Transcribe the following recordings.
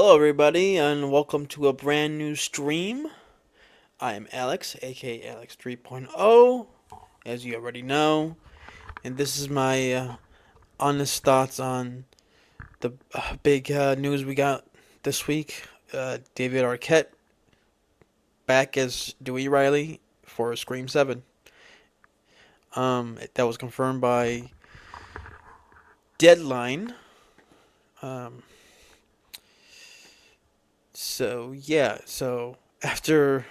Hello, everybody, and welcome to a brand new stream. I am Alex, aka Alex 3.0, as you already know, and this is my honest thoughts on the big news we got this week. David Arquette back as Dewey Riley for Scream 7. That was confirmed by Deadline. Um, so after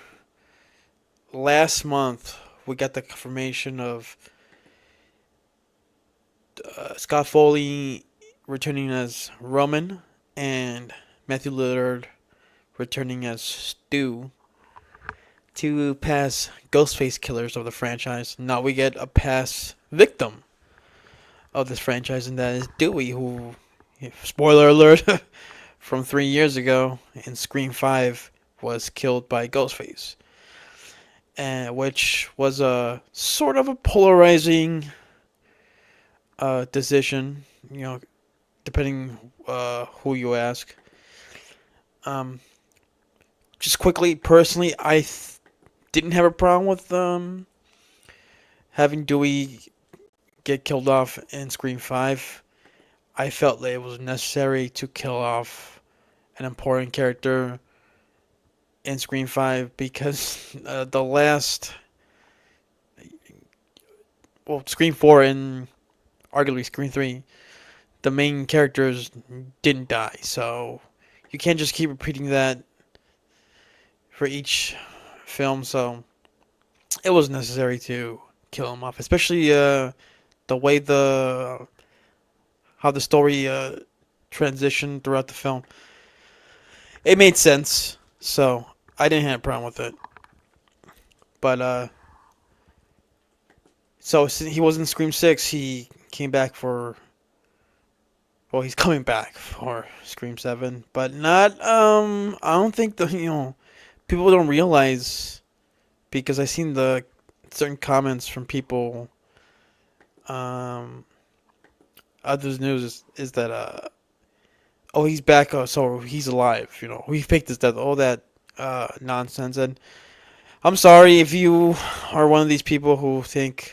last month, we got the confirmation of Scott Foley returning as Roman and Matthew Lillard returning as Stu, two past Ghostface killers of the franchise. Now we get a past victim of this franchise, and that is Dewey, who, spoiler alert, from 3 years ago in Scream 5 was killed by Ghostface. And which was a sort of a polarizing decision, depending who you ask. Um, just quickly, personally, I didn't have a problem with having Dewey get killed off in Scream 5. I felt that it was necessary to kill off an important character in Scream 5 because the last, Scream 4 and arguably Scream 3, the main characters didn't die. So you can't just keep repeating that for each film. So it was necessary to kill him off, especially the way how the story transitioned throughout the film. It made sense, so I didn't have a problem with it. But so since he was in Scream 6, he came back for. Well, he's coming back for Scream 7, but not. I don't think people don't realize, because I seen the certain comments from people. Others news is that oh, he's back, so he's alive. We faked his death, all that nonsense. And I'm sorry if you are one of these people who think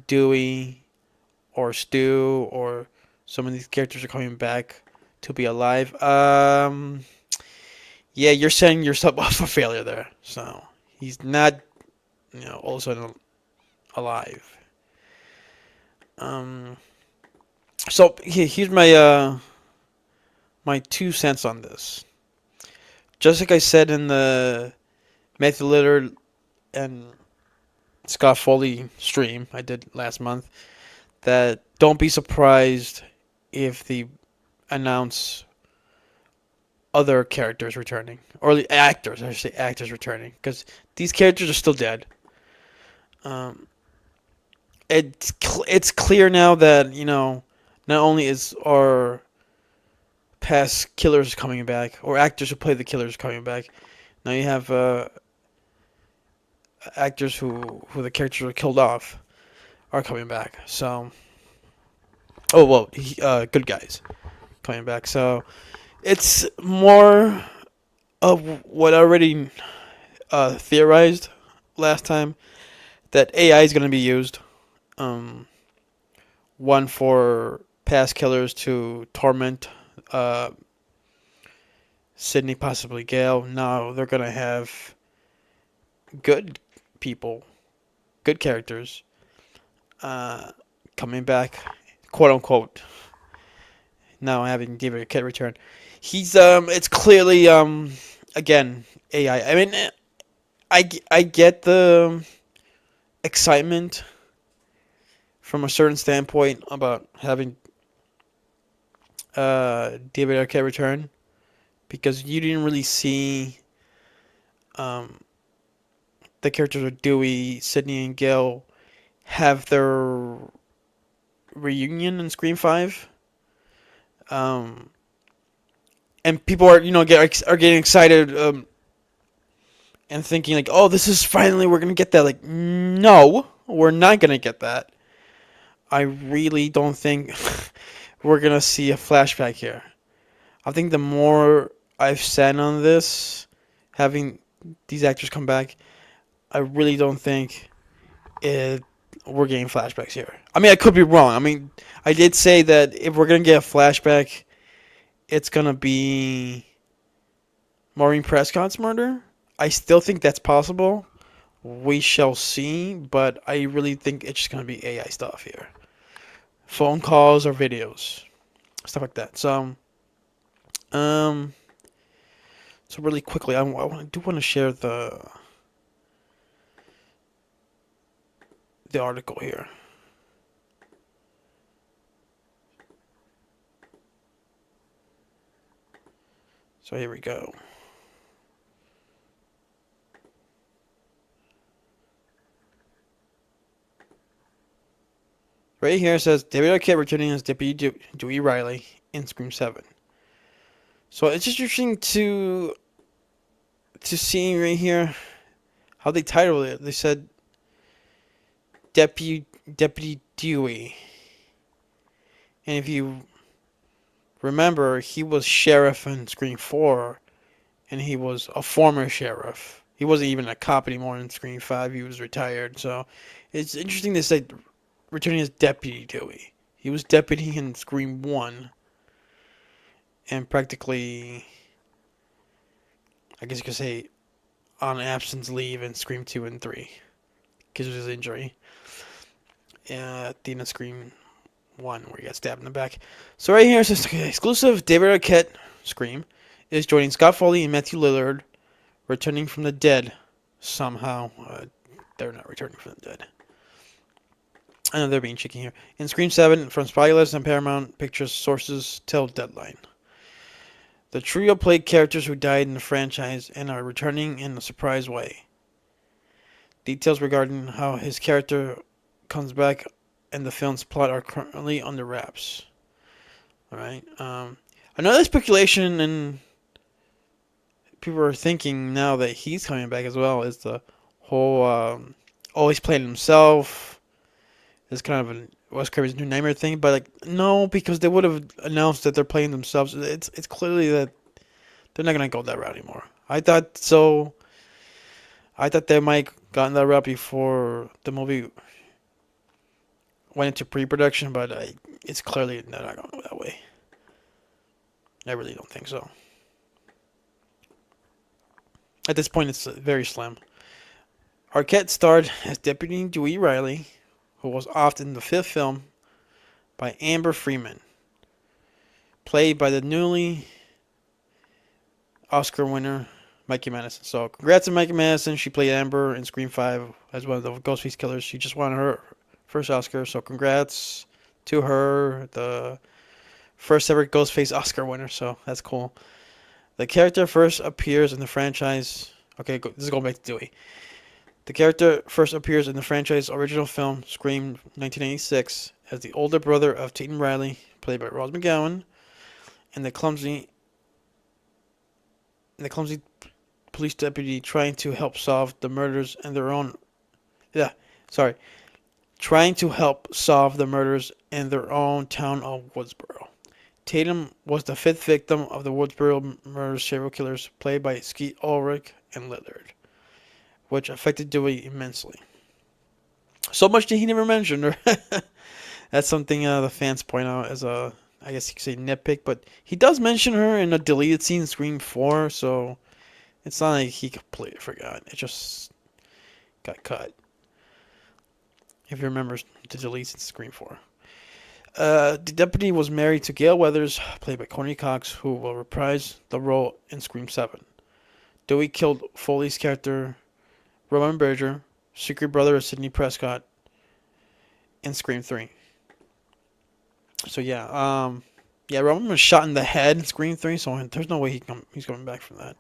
Dewey or Stu or some of these characters are coming back to be alive. Yeah, you're setting yourself up for failure there. So he's not, all of a sudden alive. So here's my 2 cents on this. Just like I said in the Matthew Lillard and Scott Foley stream I did last month, that don't be surprised if they announce other characters returning, or the actors, I should say actors returning, because these characters are still dead. It's clear now that not only is our past killers coming back, or actors who play the killers coming back, now you have actors who the characters were killed off are coming back. So, good guys coming back. So it's more of what I already theorized last time, that AI is going to be used. One for past killers to torment Sydney, possibly Gale. Now they're going to have good people, good characters coming back, quote unquote. Now having David Arquette return. It's clearly again AI. I mean, I get the excitement from a certain standpoint about having David Arquette return, because you didn't really see the characters of Dewey, Sydney, and Gale have their reunion in Scream 5. And people are getting excited and thinking like, oh, this is finally, we're gonna get that. Like, no, we're not gonna get that. I really don't think we're gonna see a flashback here. I think the more I've said on this, having these actors come back, I really don't think it we're getting flashbacks here. I mean, I could be wrong. I mean, I did say that if we're gonna get a flashback, it's gonna be Maureen Prescott's murder. I still think that's possible. We shall see, but I really think it's just gonna be AI stuff here, phone calls or videos, stuff like that. Um, so really quickly, do want to share the article here. So here we go. Right here it says David Arquette returning as Deputy Dewey Riley in Scream 7. So it's just interesting to see right here how they titled it. They said Deputy Dewey. And if you remember, he was sheriff in Scream 4, and he was a former sheriff. He wasn't even a cop anymore in Scream 5. He was retired. So it's interesting to say returning as Deputy Dewey. He was deputy in Scream 1, and practically, I guess you could say, on absence leave in Scream 2 and 3 because of his injury at the end of Scream 1 where he got stabbed in the back. So right here it says, exclusive David Arquette Scream is joining Scott Foley and Matthew Lillard returning from the dead somehow. They're not returning from the dead. I know they're being cheeky here. In Scream 7, from Spyglass and Paramount Pictures sources tell Deadline. The trio played characters who died in the franchise and are returning in a surprise way. Details regarding how his character comes back and the film's plot are currently under wraps. Alright. Another speculation, and people are thinking now that he's coming back as well, is the whole always playing himself. It's kind of a Wes Craven's New Nightmare thing, but like no, because they would have announced that they're playing themselves. It's clearly that they're not gonna go that route anymore. I thought so. I thought they might gotten that route before the movie went into pre-production, but it's clearly they're not gonna go that way. I really don't think so. At this point, it's very slim. Arquette starred as Deputy Dewey Riley, who was off in the fifth film by Amber Freeman, played by the newly Oscar winner Mikey Madison. So congrats to Mikey Madison. She played Amber in Scream 5 as one of the Ghostface killers. She just won her first Oscar, so congrats to her, the first ever Ghostface Oscar winner. So that's cool. The character first appears in the franchise. Okay, this is going back to Dewey. The character first appears in the franchise original film Scream 1986 as the older brother of Tatum Riley, played by Rose McGowan, and the clumsy police deputy trying to help solve the murders in their own trying to help solve the murders in their own town of Woodsboro. Tatum was the fifth victim of the Woodsboro murder serial killers, played by Skeet Ulrich and Lillard, which affected Dewey immensely. So much that he never mentioned her. That's something the fans point out as a, I guess you could say, nitpick, but he does mention her in a deleted scene in Scream 4, so it's not like he completely forgot. It just got cut. If you remember the deleted scene in Scream 4. The deputy was married to Gail Weathers, played by Courtney Cox, who will reprise the role in Scream 7. Dewey killed Foley's character, Roman Berger, secret brother of Sidney Prescott, in Scream 3. So Roman was shot in the head in Scream 3, so there's no way he's coming back from that.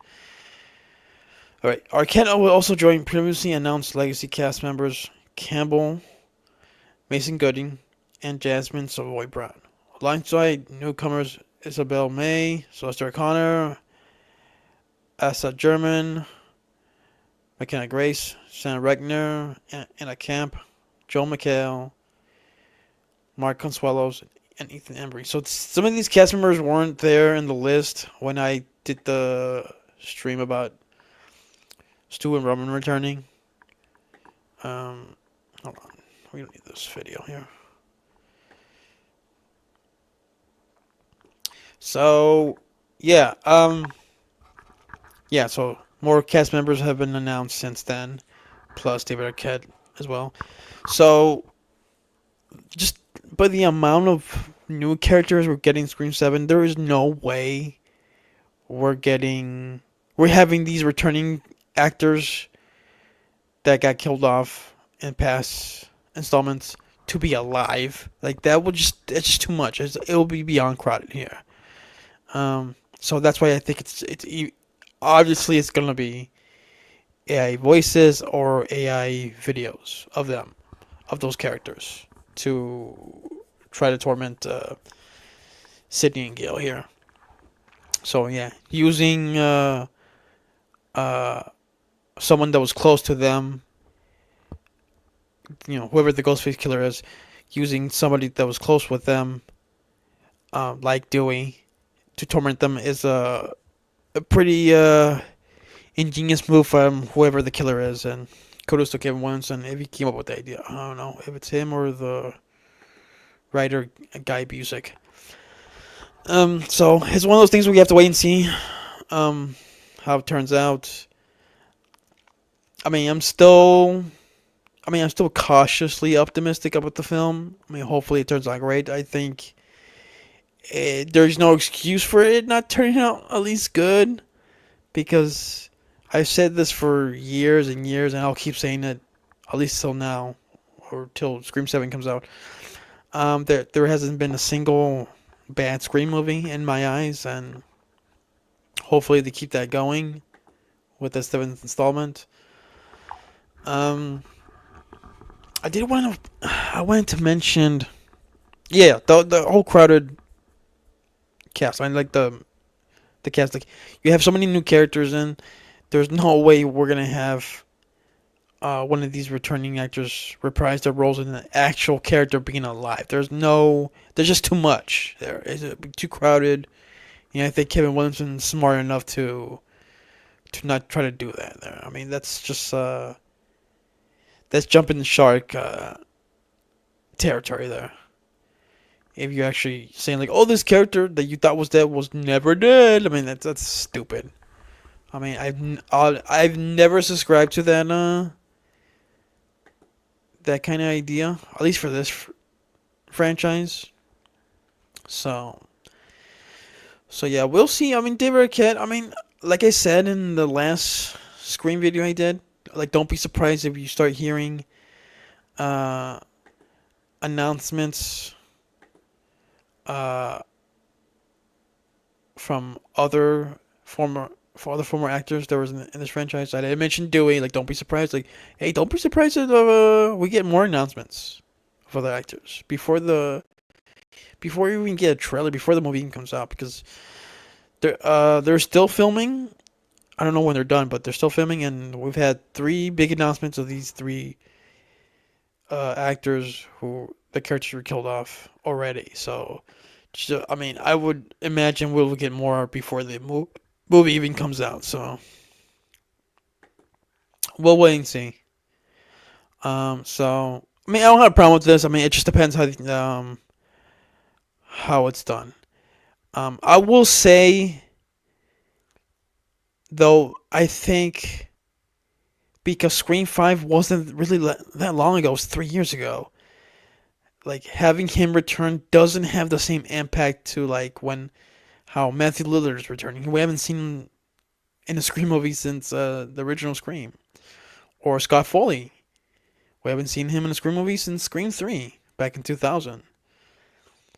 Alright, Arquette will also join previously announced legacy cast members Campbell, Mason Gooding, and Jasmine Savoy Brown, alongside newcomers Isabel May, Celeste O'Connor, Asa German, McKenna Grace, Sam Regner, Anna Camp, Joel McHale, Mark Consuelos, and Ethan Embry. So some of these cast members weren't there in the list when I did the stream about Stu and Roman returning. Hold on, we don't need this video here. So yeah, yeah. So more cast members have been announced since then, plus David Arquette as well. So just by the amount of new characters we're getting in Scream 7, there is no way we're having these returning actors that got killed off in past installments to be alive. Like that would it's just too much. It'll be beyond crowded here. So that's why I think obviously it's gonna be AI voices or AI videos of those characters to try to torment Sydney and Gale here. So yeah, using someone that was close to them, whoever the Ghostface killer is, using somebody that was close with them, like Dewey, to torment them is a pretty ingenious move from whoever the killer is, and kudos to Kevin Williamson if he came up with the idea. I don't know if it's him or the writer Guy Busick. So it's one of those things we have to wait and see how it turns out. I mean, I'm still cautiously optimistic about the film. I mean, hopefully it turns out great. I think there's no excuse for it not turning out at least good, because I've said this for years and years, and I'll keep saying it at least till now, or till Scream 7 comes out. There hasn't been a single bad Scream movie in my eyes, and hopefully they keep that going with the 7th installment. I wanted to mention, yeah, the whole crowded cast. I mean, like the cast. Like, you have so many new characters in. There's no way we're gonna have one of these returning actors reprise their roles in an actual character being alive. There's just too much there. It's too crowded. I think Kevin Williamson's smart enough to not try to do that there. I mean, that's just that's jumping the shark territory there. If you're actually saying like, oh, this character that you thought was dead was never dead. I mean, that's stupid. I mean, I've never subscribed to that kind of idea, at least for this franchise. So yeah, we'll see. I mean, David Arquette. I mean, like I said in the last Scream video I did, like, don't be surprised if you start hearing announcements from other former actors that was in this franchise. I mentioned Dewey. Like, don't be surprised. Like, hey, don't be surprised if we get more announcements of other actors before you even get a trailer, before the movie even comes out, because they're still filming. I don't know when they're done, but they're still filming, and we've had 3 big announcements of these 3 actors who the characters were killed off already. So I mean, I would imagine we'll get more before the movie even comes out. So we'll wait and see. So I mean, I don't have a problem with this. I mean, it just depends how it's done. I will say, though, I think because Scream 5 wasn't really that long ago, it was 3 years ago. Like, having him return doesn't have the same impact to, like, how Matthew Lillard is returning. We haven't seen him in a Scream movie since the original Scream. Or Scott Foley. We haven't seen him in a Scream movie since Scream 3 back in 2000.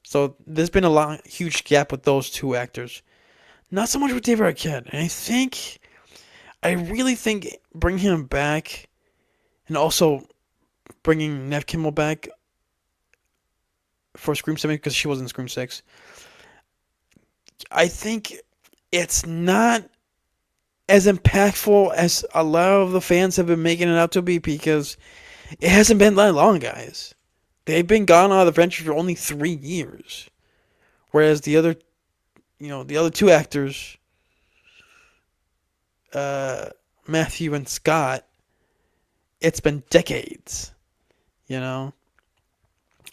So there's been a huge gap with those 2 actors. Not so much with David Arquette. And I really think bringing him back, and also bringing Neve Campbell back for Scream 7, because she was in Scream 6, I think it's not as impactful as a lot of the fans have been making it out to be, because it hasn't been that long, guys. they've been gone out of the franchise for only 3 years, whereas the other two actors, uh, Matthew and Scott, it's been decades. You know,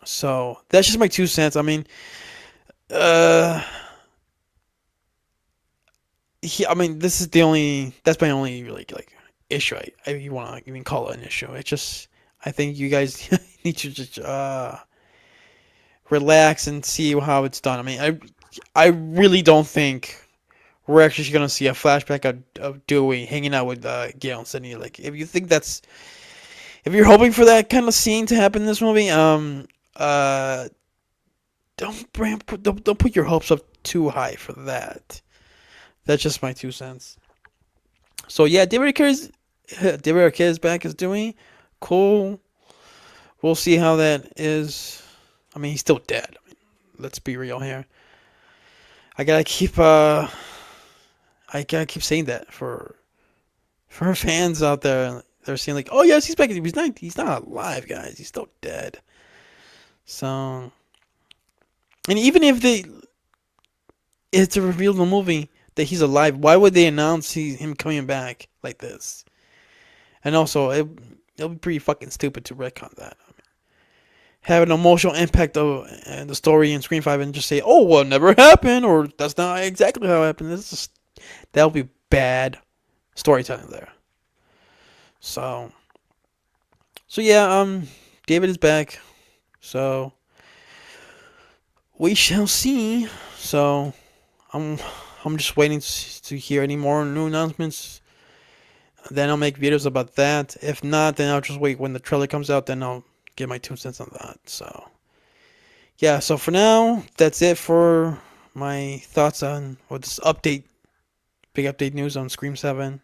so that's just my 2 cents. I mean, uh, this is the only. That's my only really like issue. If you want to even call it an issue, it's just I think you guys need to just relax and see how it's done. I mean, I really don't think we're actually gonna see a flashback of Dewey hanging out with Gail and Sydney. Like, if you're hoping for that kind of scene to happen in this movie, uh, don't put your hopes up too high for that. That's just my 2 cents. So yeah, David Arquette is back as Dewey. Cool. We'll see how that is. I mean, he's still dead. I mean, let's be real here. I gotta keep saying that for fans out there. They're saying like, oh yes, he's back. He's not alive, guys. He's still dead. So, and even if it's a reveal in the movie that he's alive, why would they announce him coming back like this? And also, it'll be pretty fucking stupid to retcon that. Have an emotional impact of the story in Screen 5 and just say, oh, well, it never happened, or that's not exactly how it happened. That'll be bad storytelling there. So, yeah, David is back. So, we shall see. So, I'm just waiting to hear any more new announcements. Then I'll make videos about that. If not, then I'll just wait when the trailer comes out. Then I'll give my 2 cents on that. So, yeah. So for now, that's it for my thoughts on this big update news on Scream 7.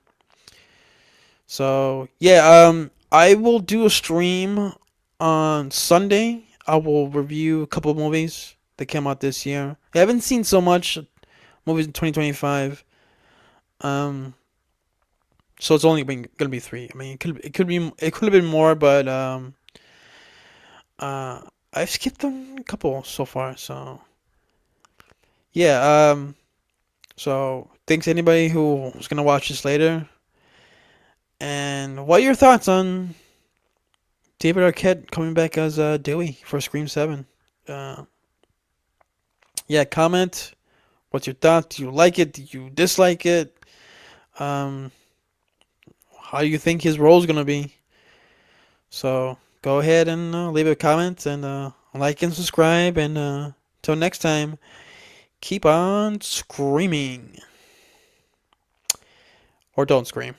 So yeah, I will do a stream on Sunday. I will review a couple of movies that came out this year. I haven't seen so much movies in 2025. So it's only gonna be three. I mean, it could have been more, but I've skipped them a couple so far. So yeah, so thanks anybody who's gonna watch this later. And what are your thoughts on David Arquette coming back as Dewey for Scream 7? Uh, yeah, comment. What's your thoughts? Do you like it? Do you dislike it? Um, how do you think his role is gonna be? So go ahead and leave a comment and like and subscribe. And till next time, keep on screaming. Or don't scream.